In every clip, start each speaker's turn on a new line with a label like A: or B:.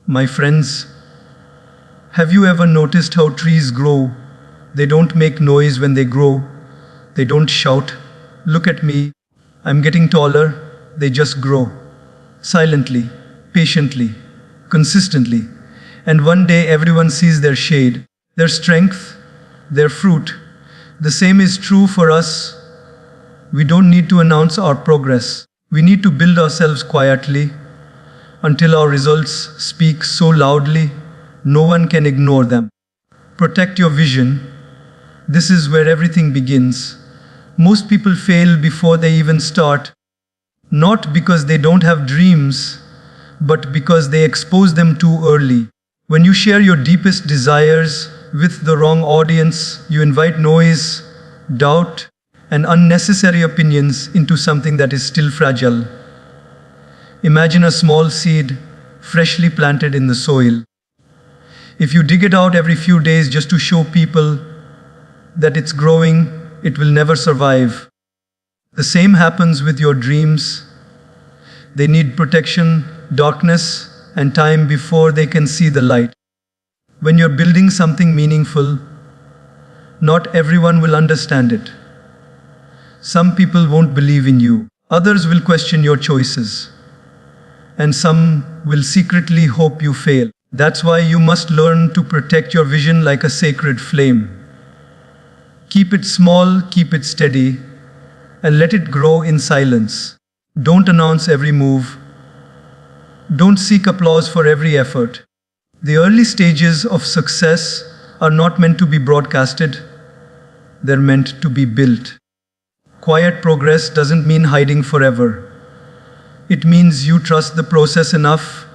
A: My friends, have you ever noticed how trees grow? They don't make noise when they grow. They don't shout, "Look at me, I'm getting taller." They just grow. Silently, patiently, consistently. And one day everyone sees their shade, their strength, their fruit. The same is true for us. We don't need to announce our progress. We need to build ourselves quietly until our results speak so loudly no one can ignore them. Protect your vision. This is where everything begins. Most people fail before they even start, not because they don't have dreams, but because they expose them too early. When you share your deepest desires with the wrong audience, you invite noise, doubt, and unnecessary opinions into something that is still fragile. Imagine a small seed freshly planted in the soil. If you dig it out every few days just to show people that it's growing, it will never survive. The same happens with your dreams. They need protection, darkness, and time before they can see the light. When you're building something meaningful, not everyone will understand it. Some people won't believe in you. Others will question your choices. And some will secretly hope you fail. That's why you must learn to protect your vision like a sacred flame. Keep it small, keep it steady, and let it grow in silence. Don't announce every move. Don't seek applause for every effort. The early stages of success are not meant to be broadcasted. They're meant to be built. Quiet progress doesn't mean hiding forever. It means you trust the process enough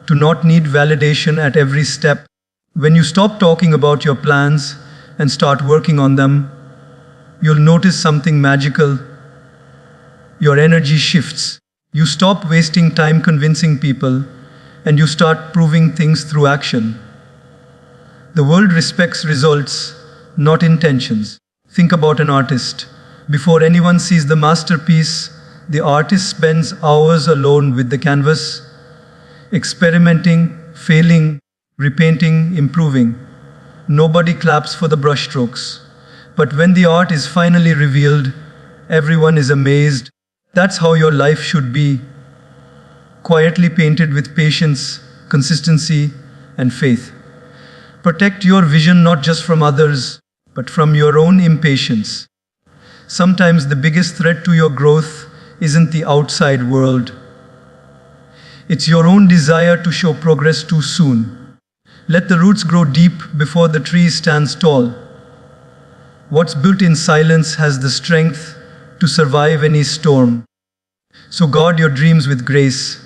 A: to not need validation at every step. When you stop talking about your plans and start working on them, you'll notice something magical. Your energy shifts. You stop wasting time convincing people and you start proving things through action. The world respects results, not intentions. Think about an artist. Before anyone sees the masterpiece, the artist spends hours alone with the canvas, experimenting, failing, repainting, improving. Nobody claps for the brushstrokes. But when the art is finally revealed, everyone is amazed. That's how your life should be. Quietly painted with patience, consistency, and faith. Protect your vision not just from others, but from your own impatience. Sometimes the biggest threat to your growth isn't the outside world. It's your own desire to show progress too soon. Let the roots grow deep before the tree stands tall. What's built in silence has the strength to survive any storm. So guard your dreams with grace.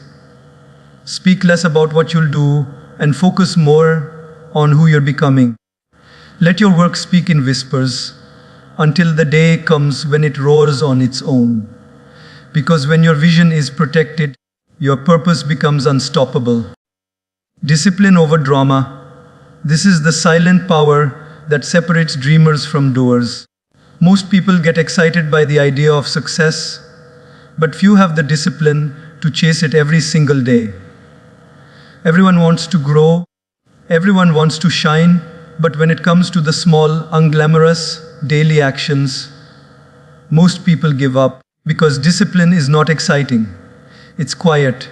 A: Speak less about what you'll do and focus more on who you're becoming. Let your work speak in whispers until the day comes when it roars on its own. Because when your vision is protected, your purpose becomes unstoppable. Discipline over drama. This is the silent power that separates dreamers from doers. Most people get excited by the idea of success, but few have the discipline to chase it every single day. Everyone wants to grow, everyone wants to shine, but when it comes to the small, unglamorous, daily actions, most people give up. Because discipline is not exciting. It's quiet.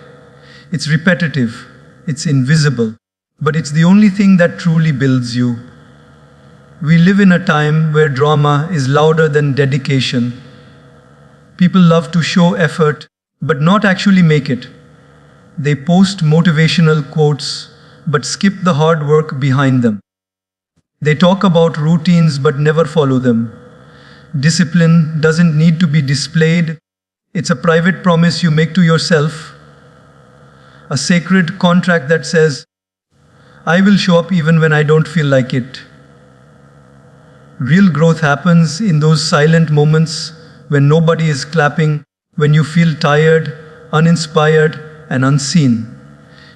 A: It's repetitive. It's invisible. But it's the only thing that truly builds you. We live in a time where drama is louder than dedication. People love to show effort, but not actually make it. They post motivational quotes, but skip the hard work behind them. They talk about routines, but never follow them. Discipline doesn't need to be displayed. It's a private promise you make to yourself. A sacred contract that says, "I will show up even when I don't feel like it." Real growth happens in those silent moments when nobody is clapping, when you feel tired, uninspired, and unseen.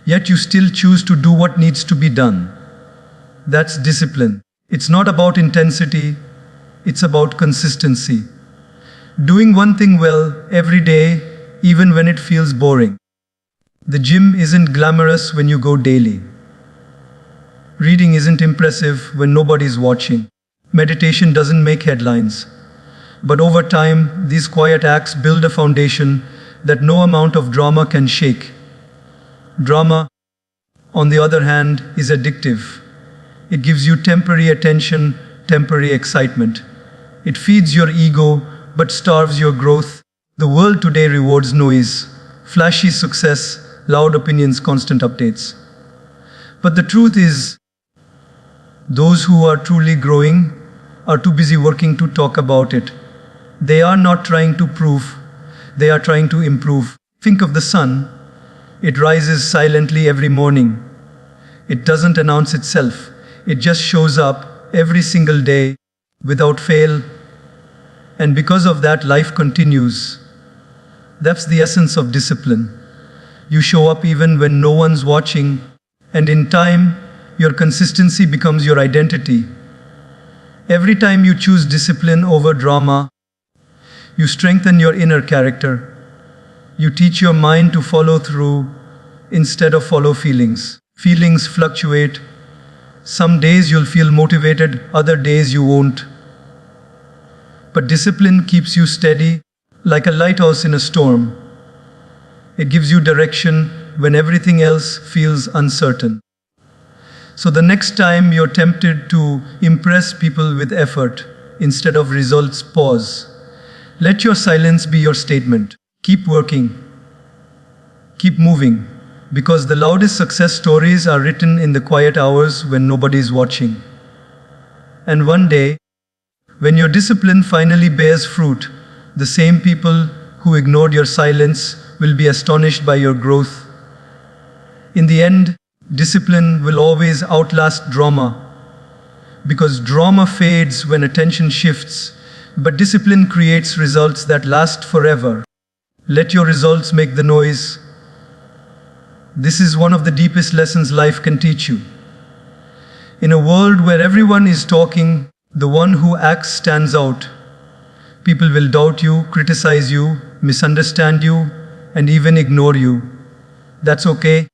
A: Yet you still choose to do what needs to be done. That's discipline. It's not about intensity. It's about consistency. Doing one thing well every day, even when it feels boring. The gym isn't glamorous when you go daily. Reading isn't impressive when nobody's watching. Meditation doesn't make headlines. But over time, these quiet acts build a foundation that no amount of drama can shake. Drama, on the other hand, is addictive. It gives you temporary attention, temporary excitement. It feeds your ego but starves your growth. The world today rewards noise, flashy success, loud opinions, constant updates. But the truth is, those who are truly growing are too busy working to talk about it. They are not trying to prove, they are trying to improve. Think of the sun. It rises silently every morning. It doesn't announce itself. It just shows up every single day without fail. And because of that, life continues. That's the essence of discipline. You show up even when no one's watching, and in time, your consistency becomes your identity. Every time you choose discipline over drama, you strengthen your inner character. You teach your mind to follow through instead of follow feelings. Feelings fluctuate. Some days you'll feel motivated, other days you won't. But discipline keeps you steady, like a lighthouse in a storm. It gives you direction when everything else feels uncertain. So the next time you're tempted to impress people with effort instead of results, pause. Let your silence be your statement. Keep working. Keep moving. Because the loudest success stories are written in the quiet hours when nobody's watching. And one day, when your discipline finally bears fruit, the same people who ignored your silence will be astonished by your growth. In the end, discipline will always outlast drama. Because drama fades when attention shifts, but discipline creates results that last forever. Let your results make the noise. This is one of the deepest lessons life can teach you. In a world where everyone is talking, the one who acts stands out. People will doubt you, criticize you, misunderstand you, and even ignore you. That's okay.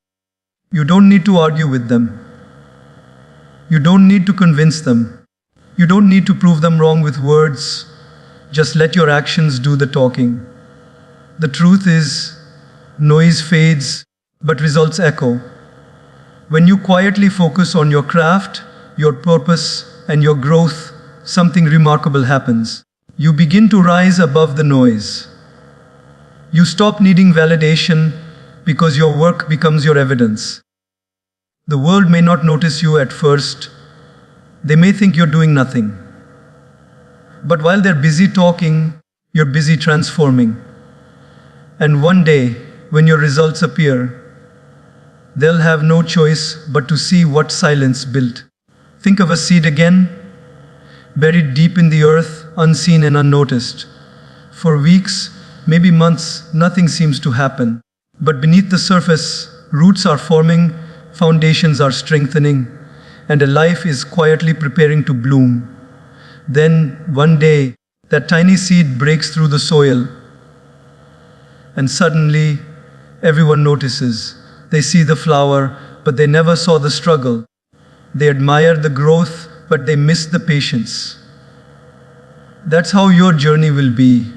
A: You don't need to argue with them. You don't need to convince them. You don't need to prove them wrong with words. Just let your actions do the talking. The truth is, noise fades, but results echo. When you quietly focus on your craft, your purpose, and your growth, something remarkable happens. You begin to rise above the noise. You stop needing validation because your work becomes your evidence. The world may not notice you at first. They may think you're doing nothing. But while they're busy talking, you're busy transforming. And one day, when your results appear, they'll have no choice but to see what silence built. Think of a seed again, buried deep in the earth, unseen and unnoticed. For weeks, maybe months, nothing seems to happen. But beneath the surface, roots are forming, foundations are strengthening, and a life is quietly preparing to bloom. Then, one day, that tiny seed breaks through the soil, and suddenly, everyone notices. They see the flower, but they never saw the struggle. They admire the growth, but they miss the patience. That's how your journey will be.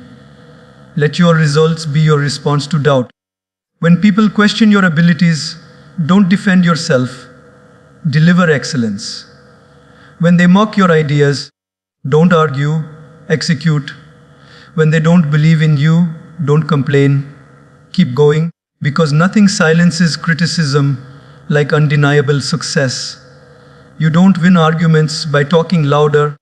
A: Let your results be your response to doubt. When people question your abilities, don't defend yourself. Deliver excellence. When they mock your ideas, don't argue, execute. When they don't believe in you, don't complain. Keep going, because nothing silences criticism like undeniable success. You don't win arguments by talking louder.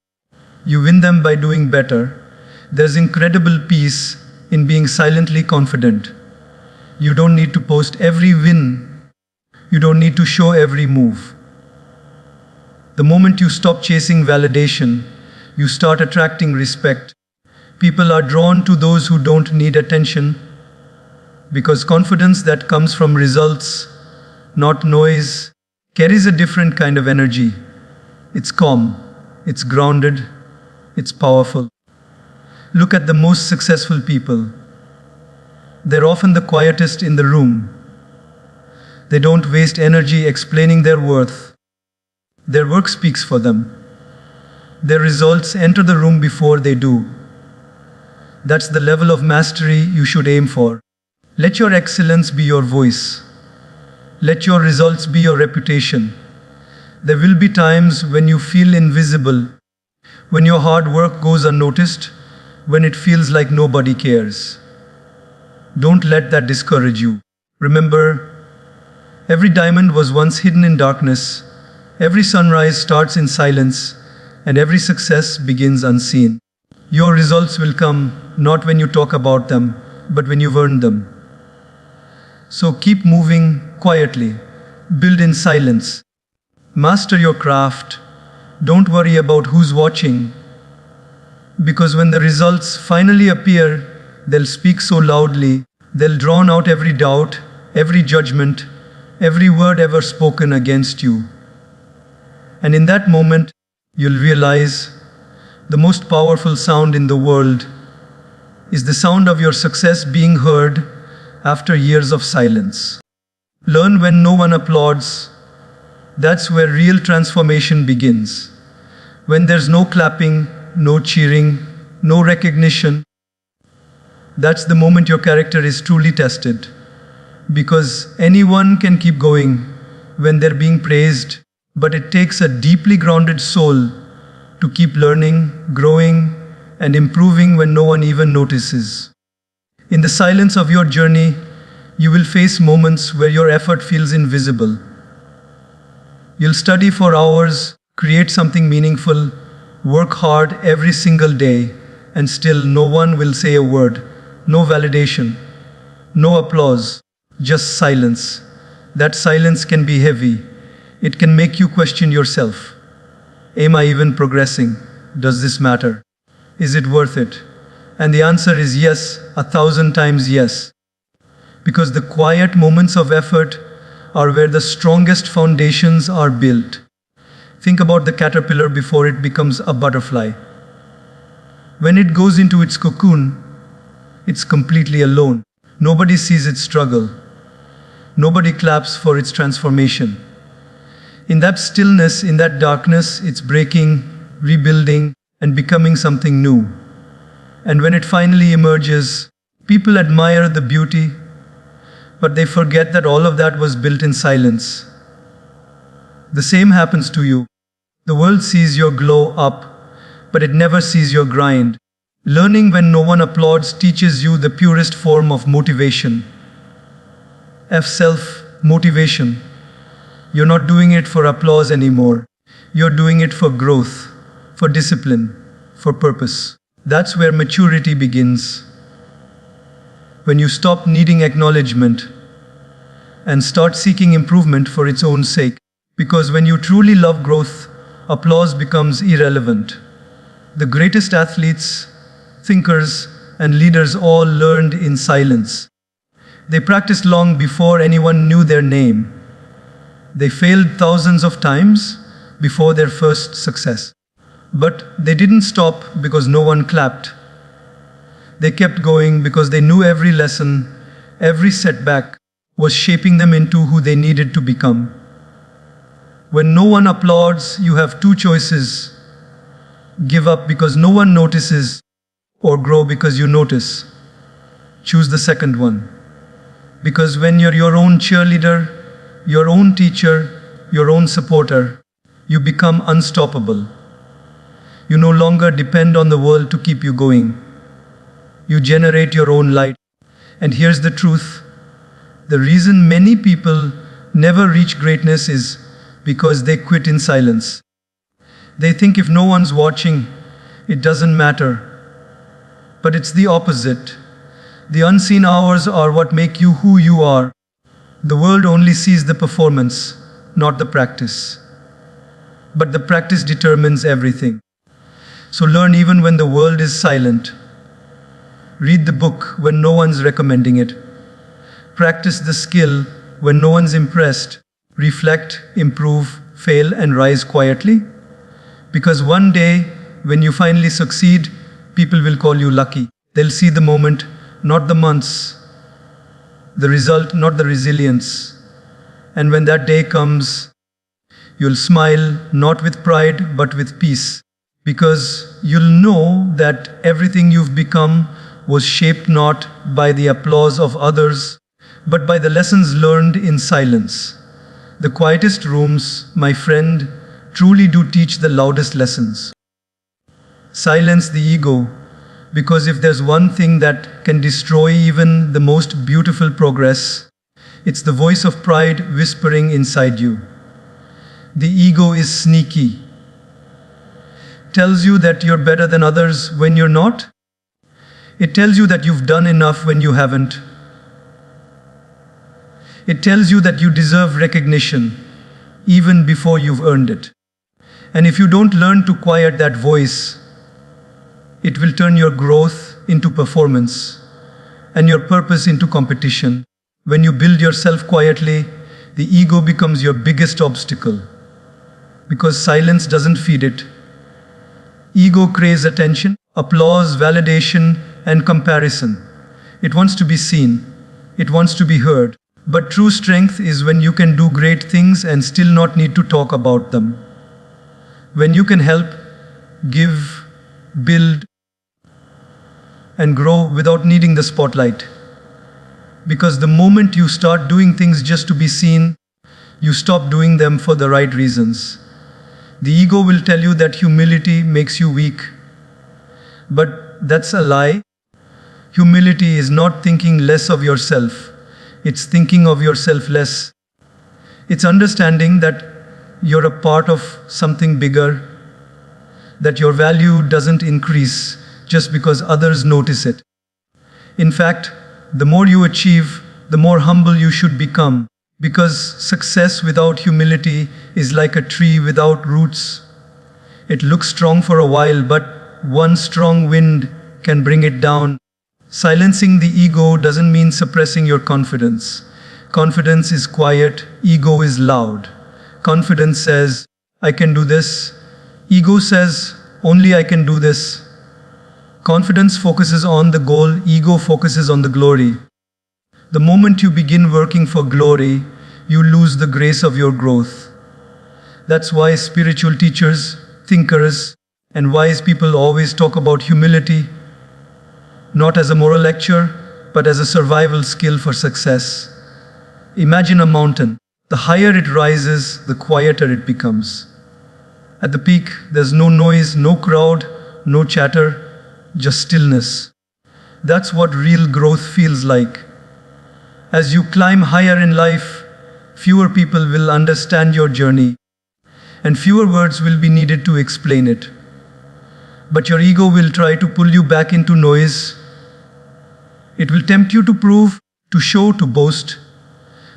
A: You win them by doing better. There's incredible peace in being silently confident. You don't need to post every win. You don't need to show every move. The moment you stop chasing validation, you start attracting respect. People are drawn to those who don't need attention, because confidence that comes from results, not noise, carries a different kind of energy. It's calm, it's grounded, it's powerful. Look at the most successful people. They're often the quietest in the room. They don't waste energy explaining their worth. Their work speaks for them. Their results enter the room before they do. That's the level of mastery you should aim for. Let your excellence be your voice. Let your results be your reputation. There will be times when you feel invisible, when your hard work goes unnoticed, when it feels like nobody cares. Don't let that discourage you. Remember, every diamond was once hidden in darkness, every sunrise starts in silence, and every success begins unseen. Your results will come not when you talk about them, but when you've earned them. So keep moving quietly, build in silence, master your craft. Don't worry about who's watching, because when the results finally appear, they'll speak so loudly, they'll drown out every doubt, every judgment, every word ever spoken against you. And in that moment, you'll realize the most powerful sound in the world is the sound of your success being heard after years of silence. Learn when no one applauds. That's where real transformation begins. When there's no clapping, no cheering, no recognition, that's the moment your character is truly tested. Because anyone can keep going when they're being praised, but it takes a deeply grounded soul to keep learning, growing, and improving when no one even notices. In the silence of your journey, you will face moments where your effort feels invisible. You'll study for hours, create something meaningful, work hard every single day, and still no one will say a word, no validation, no applause, just silence. That silence can be heavy. It can make you question yourself. Am I even progressing? Does this matter? Is it worth it? And the answer is yes, 1,000 times yes. Because the quiet moments of effort are where the strongest foundations are built. Think about the caterpillar before it becomes a butterfly. When it goes into its cocoon, it's completely alone. Nobody sees its struggle. Nobody claps for its transformation. In that stillness, in that darkness, it's breaking, rebuilding, and becoming something new. And when it finally emerges, people admire the beauty, but they forget that all of that was built in silence. The same happens to you. The world sees your glow up, but it never sees your grind. Learning when no one applauds teaches you the purest form of motivation. Self-motivation. You're not doing it for applause anymore. You're doing it for growth, for discipline, for purpose. That's where maturity begins. When you stop needing acknowledgement and start seeking improvement for its own sake. Because when you truly love growth, applause becomes irrelevant. The greatest athletes, thinkers, and leaders all learned in silence. They practiced long before anyone knew their name. They failed thousands of times before their first success. But they didn't stop because no one clapped. They kept going because they knew every lesson, every setback was shaping them into who they needed to become. When no one applauds, you have two choices: give up because no one notices, or grow because you notice. Choose the second one. Because when you're your own cheerleader, your own teacher, your own supporter, you become unstoppable. You no longer depend on the world to keep you going. You generate your own light. And here's the truth. The reason many people never reach greatness is because they quit in silence. They think if no one's watching, it doesn't matter. But it's the opposite. The unseen hours are what make you who you are. The world only sees the performance, not the practice. But the practice determines everything. So learn even when the world is silent. Read the book when no one's recommending it. Practice the skill when no one's impressed. Reflect, improve, fail, and rise quietly. Because one day, when you finally succeed, people will call you lucky. They'll see the moment, not the months. The result, not the resilience. And when that day comes, You'll smile not with pride but with peace, because you'll know that everything you've become was shaped not by the applause of others, but by the lessons learned in silence. The quietest rooms, my friend, truly do teach the loudest lessons. Silence the ego, because if there's one thing that can destroy even the most beautiful progress, it's the voice of pride whispering inside you. The ego is sneaky. Tells you that you're better than others when you're not. It tells you that you've done enough when you haven't. It tells you that you deserve recognition even before you've earned it. And if you don't learn to quiet that voice, it will turn your growth into performance and your purpose into competition. When you build yourself quietly, the ego becomes your biggest obstacle, because silence doesn't feed it. Ego craves attention, applause, validation, and comparison. It wants to be seen. It wants to be heard. But true strength is when you can do great things and still not need to talk about them. When you can help, give, build, and grow without needing the spotlight. Because the moment you start doing things just to be seen, you stop doing them for the right reasons. The ego will tell you that humility makes you weak. But that's a lie. Humility is not thinking less of yourself. It's thinking of yourself less. It's understanding that you're a part of something bigger, that your value doesn't increase just because others notice it. In fact, the more you achieve, the more humble you should become, because success without humility is like a tree without roots. It looks strong for a while, but one strong wind can bring it down. Silencing the ego doesn't mean suppressing your confidence. Confidence is quiet, ego is loud. Confidence says, I can do this. Ego says, only I can do this. Confidence focuses on the goal, ego focuses on the glory. The moment you begin working for glory, you lose the grace of your growth. That's why spiritual teachers, thinkers, and wise people always talk about humility, not as a moral lecture, but as a survival skill for success. Imagine a mountain. The higher it rises, the quieter it becomes. At the peak, there's no noise, no crowd, no chatter, just stillness. That's what real growth feels like. As you climb higher in life, fewer people will understand your journey, and fewer words will be needed to explain it. But your ego will try to pull you back into noise. It will tempt you to prove, to show, to boast.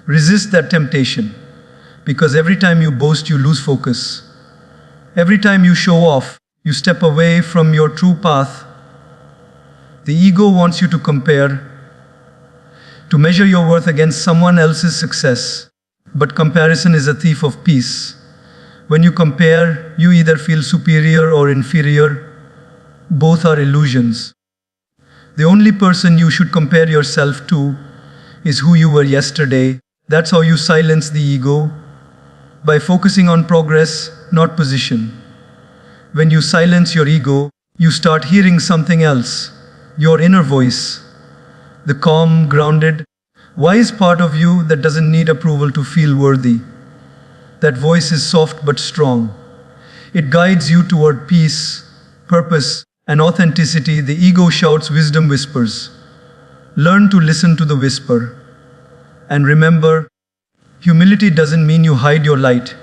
A: Resist that temptation, because every time you boast, you lose focus. Every time you show off, you step away from your true path. The ego wants you to compare, to measure your worth against someone else's success. But comparison is a thief of peace. When you compare, you either feel superior or inferior. Both are illusions. The only person you should compare yourself to is who you were yesterday. That's how you silence the ego, by focusing on progress, not position. When you silence your ego, you start hearing something else, your inner voice, the calm, grounded, wise part of you that doesn't need approval to feel worthy. That voice is soft but strong. It guides you toward peace, purpose, and authenticity. The ego shouts, wisdom whispers. Learn to listen to the whisper. And remember, humility doesn't mean you hide your light.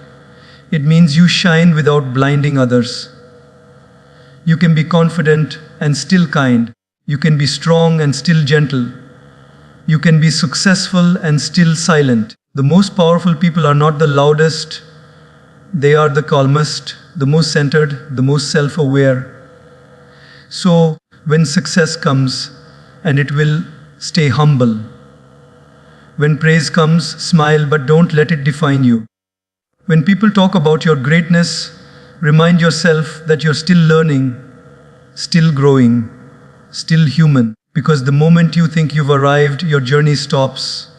A: It means you shine without blinding others. You can be confident and still kind. You can be strong and still gentle. You can be successful and still silent. The most powerful people are not the loudest. They are the calmest, the most centered, the most self-aware. So, when success comes, and it will, stay humble. When praise comes, smile, but don't let it define you. When people talk about your greatness, remind yourself that you're still learning, still growing, still human. Because the moment you think you've arrived, your journey stops.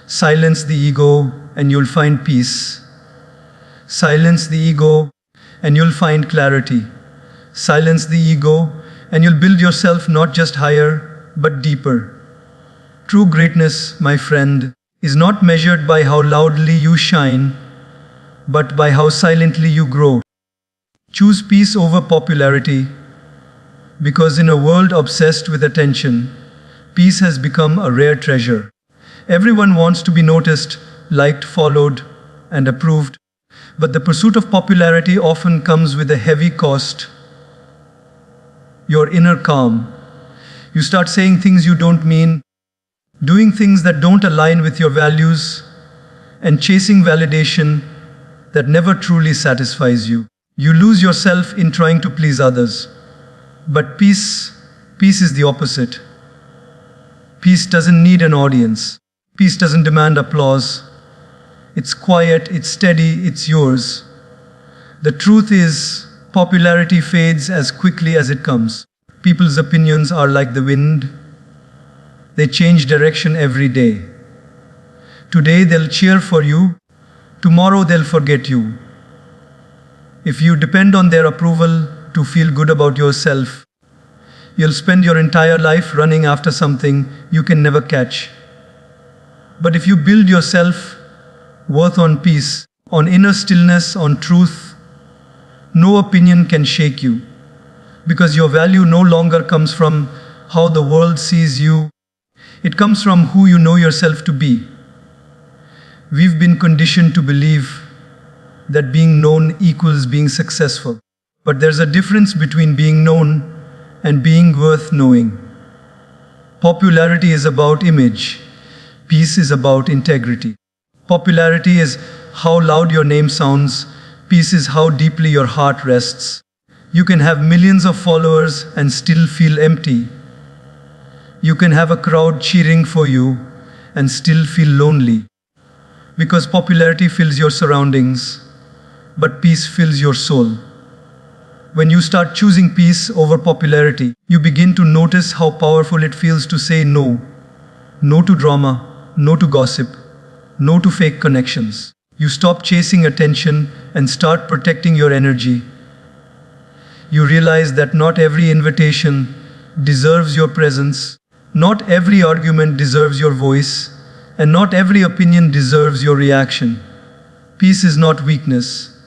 A: Silence the ego and you'll find peace. Silence the ego, and you'll find clarity. Silence the ego, and you'll build yourself not just higher, but deeper. True greatness, my friend, is not measured by how loudly you shine, but by how silently you grow. Choose peace over popularity, because in a world obsessed with attention, peace has become a rare treasure. Everyone wants to be noticed, liked, followed, and approved, but the pursuit of popularity often comes with a heavy cost. Your inner calm. You start saying things you don't mean, doing things that don't align with your values, and chasing validation that never truly satisfies you. You lose yourself in trying to please others. But peace is the opposite. Peace doesn't need an audience. Peace doesn't demand applause. It's quiet, it's steady, it's yours. The truth is, popularity fades as quickly as it comes. People's opinions are like the wind. They change direction every day. Today they'll cheer for you. Tomorrow they'll forget you. If you depend on their approval to feel good about yourself, you'll spend your entire life running after something you can never catch. But if you build your self-worth on peace, on inner stillness, on truth, no opinion can shake you, because your value no longer comes from how the world sees you. It comes from who you know yourself to be. We've been conditioned to believe that being known equals being successful. But there's a difference between being known and being worth knowing. Popularity is about image. Peace is about integrity. Popularity is how loud your name sounds. Peace is how deeply your heart rests. You can have millions of followers and still feel empty. You can have a crowd cheering for you and still feel lonely. Because popularity fills your surroundings, but peace fills your soul. When you start choosing peace over popularity, you begin to notice how powerful it feels to say no. No to drama, no to gossip, no to fake connections. You stop chasing attention and start protecting your energy. You realize that not every invitation deserves your presence, not every argument deserves your voice, and not every opinion deserves your reaction. Peace is not weakness.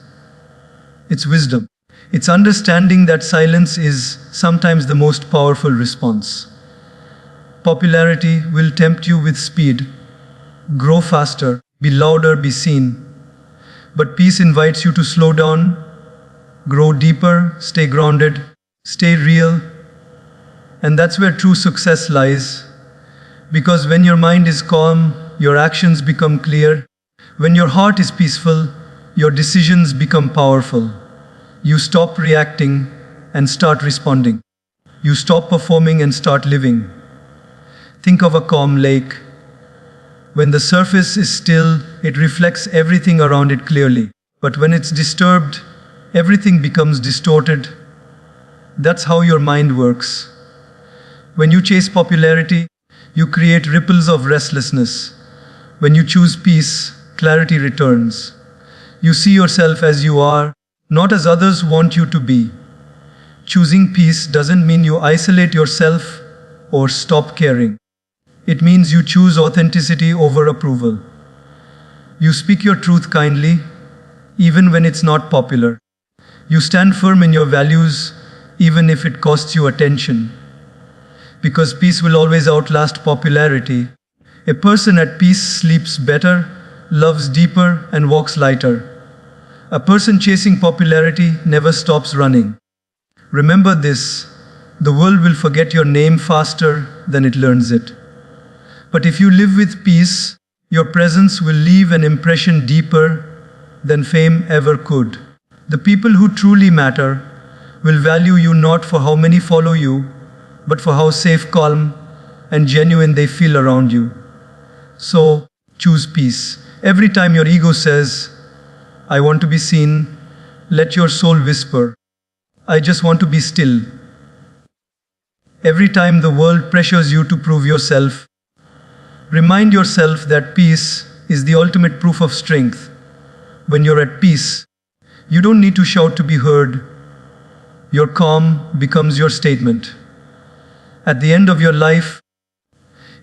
A: It's wisdom. It's understanding that silence is sometimes the most powerful response. Popularity will tempt you with speed. Grow faster, be louder, be seen. But peace invites you to slow down, grow deeper, stay grounded, stay real. And that's where true success lies. Because when your mind is calm, your actions become clear. When your heart is peaceful, your decisions become powerful. You stop reacting and start responding. You stop performing and start living. Think of a calm lake. When the surface is still, it reflects everything around it clearly. But when it's disturbed, everything becomes distorted. That's how your mind works. When you chase popularity, you create ripples of restlessness. When you choose peace, clarity returns. You see yourself as you are, not as others want you to be. Choosing peace doesn't mean you isolate yourself or stop caring. It means you choose authenticity over approval. You speak your truth kindly, even when it's not popular. You stand firm in your values, even if it costs you attention. Because peace will always outlast popularity. A person at peace sleeps better, loves deeper, and walks lighter. A person chasing popularity never stops running. Remember this, the world will forget your name faster than it learns it. But if you live with peace, your presence will leave an impression deeper than fame ever could. The people who truly matter will value you not for how many follow you, but for how safe, calm, and genuine they feel around you. So, choose peace. Every time your ego says, I want to be seen, let your soul whisper, I just want to be still. Every time the world pressures you to prove yourself, remind yourself that peace is the ultimate proof of strength. When you're at peace, You don't need to shout to be heard. Your calm becomes your statement. At the end of your life,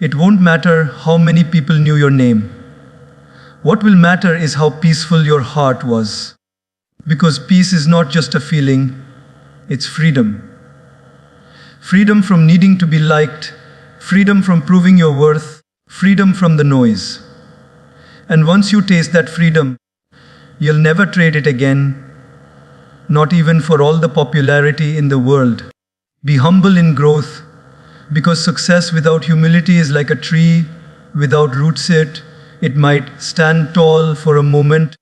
A: it won't matter how many people knew your name. What will matter is how peaceful your heart was. Because peace is not just a feeling, it's freedom. Freedom from needing to be liked, freedom from proving your worth, freedom from the noise. And once you taste that freedom, you'll never trade it again, not even for all the popularity in the world. Be humble in growth, because success without humility is like a tree without roots. It might stand tall for a moment,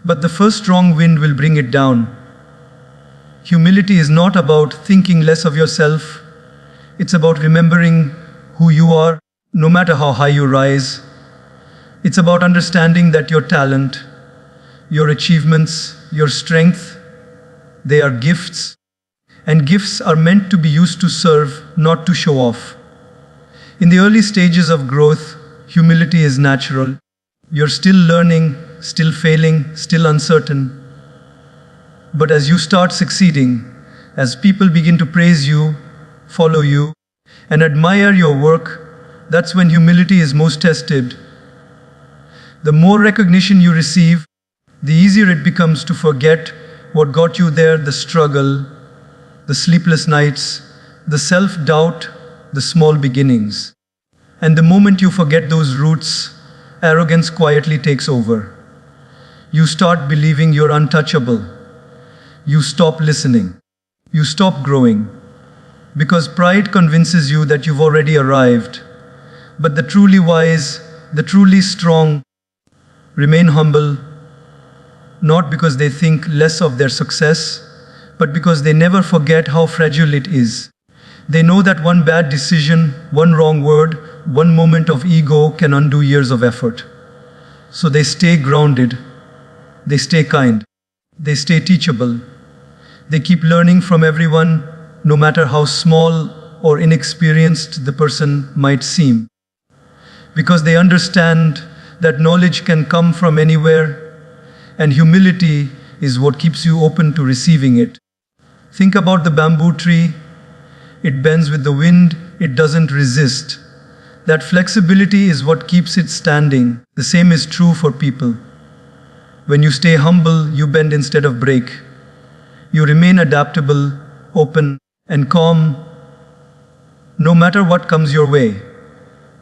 A: but the first strong wind will bring it down. Humility is not about thinking less of yourself. It's about remembering who you are, no matter how high you rise. It's about understanding that your talent, your achievements, your strength, they are gifts. And gifts are meant to be used to serve, not to show off. In the early stages of growth, humility is natural. You're still learning, still failing, still uncertain. But as you start succeeding, as people begin to praise you, follow you, and admire your work, that's when humility is most tested. The more recognition you receive, the easier it becomes to forget what got you there, the struggle, the sleepless nights, the self-doubt, the small beginnings. And the moment you forget those roots, arrogance quietly takes over. You start believing you're untouchable. You stop listening. You stop growing. Because pride convinces you that you've already arrived. But the truly wise, the truly strong, remain humble, not because they think less of their success, but because they never forget how fragile it is. They know that one bad decision, one wrong word, one moment of ego can undo years of effort. So they stay grounded, they stay kind, they stay teachable. They keep learning from everyone, no matter how small or inexperienced the person might seem. Because they understand that knowledge can come from anywhere, and humility is what keeps you open to receiving it. Think about the bamboo tree. It bends with the wind, it doesn't resist. That flexibility is what keeps it standing. The same is true for people. When you stay humble, you bend instead of break. You remain adaptable, open, and calm, no matter what comes your way.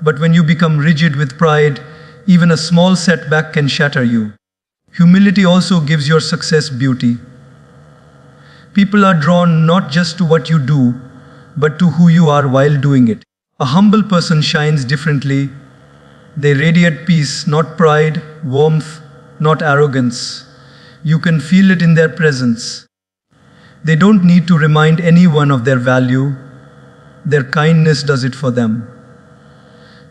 A: But when you become rigid with pride, even a small setback can shatter you. Humility also gives your success beauty. People are drawn not just to what you do, but to who you are while doing it. A humble person shines differently. They radiate peace, not pride, warmth, not arrogance. You can feel it in their presence. They don't need to remind anyone of their value. Their kindness does it for them.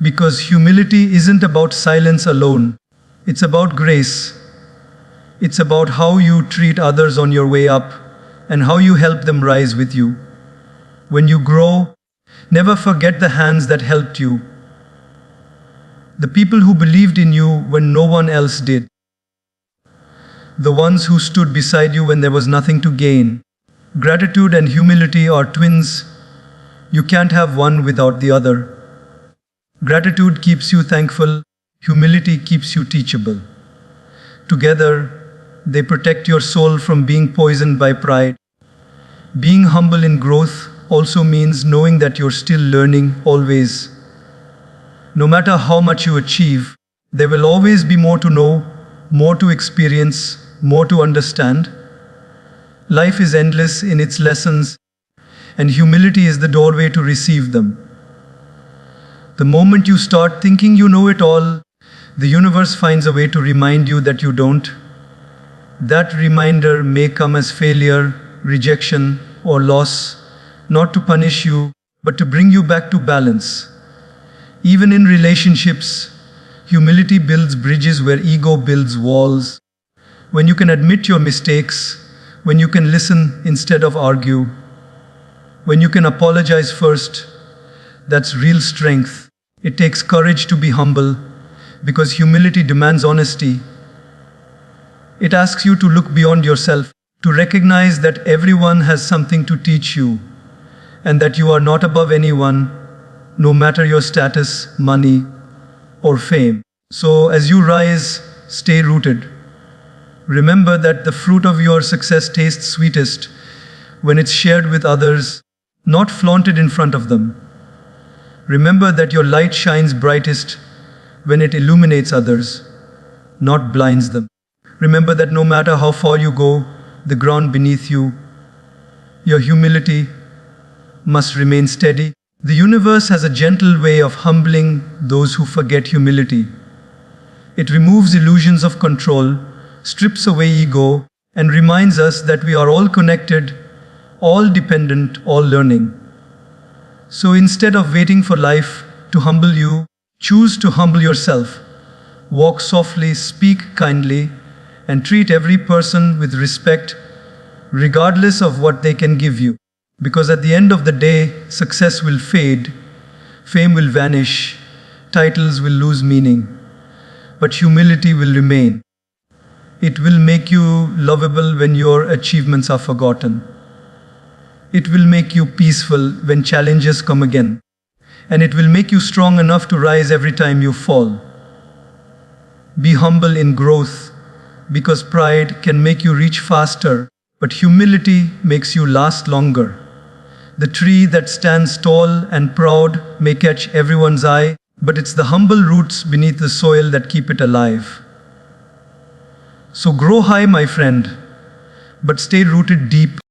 A: Because humility isn't about silence alone. It's about grace. It's about how you treat others on your way up and how you help them rise with you. When you grow, never forget the hands that helped you. The people who believed in you when no one else did. The ones who stood beside you when there was nothing to gain. Gratitude and humility are twins. You can't have one without the other. Gratitude keeps you thankful. Humility keeps you teachable. Together, they protect your soul from being poisoned by pride. Being humble in growth also means knowing that you're still learning always. No matter how much you achieve, there will always be more to know, more to experience, more to understand. Life is endless in its lessons, and humility is the doorway to receive them. The moment you start thinking you know it all, the universe finds a way to remind you that you don't. That reminder may come as failure, rejection, or loss, not to punish you, but to bring you back to balance. Even in relationships, humility builds bridges where ego builds walls. When you can admit your mistakes, when you can listen instead of argue, when you can apologize first, that's real strength. It takes courage to be humble, because humility demands honesty. It asks you to look beyond yourself, to recognize that everyone has something to teach you, and that you are not above anyone, no matter your status, money, or fame. So as you rise, stay rooted. Remember that the fruit of your success tastes sweetest when it's shared with others, not flaunted in front of them. Remember that your light shines brightest when it illuminates others, not blinds them. Remember that no matter how far you go, the ground beneath you, your humility must remain steady. The universe has a gentle way of humbling those who forget humility. It removes illusions of control, strips away ego, and reminds us that we are all connected, all dependent, all learning. So instead of waiting for life to humble you, choose to humble yourself. Walk softly, speak kindly, and treat every person with respect, regardless of what they can give you. Because at the end of the day, success will fade, fame will vanish, titles will lose meaning, but humility will remain. It will make you lovable when your achievements are forgotten. It will make you peaceful when challenges come again. And it will make you strong enough to rise every time you fall. Be humble in growth, because pride can make you reach faster, but humility makes you last longer. The tree that stands tall and proud may catch everyone's eye, but it's the humble roots beneath the soil that keep it alive. So grow high, my friend, but stay rooted deep.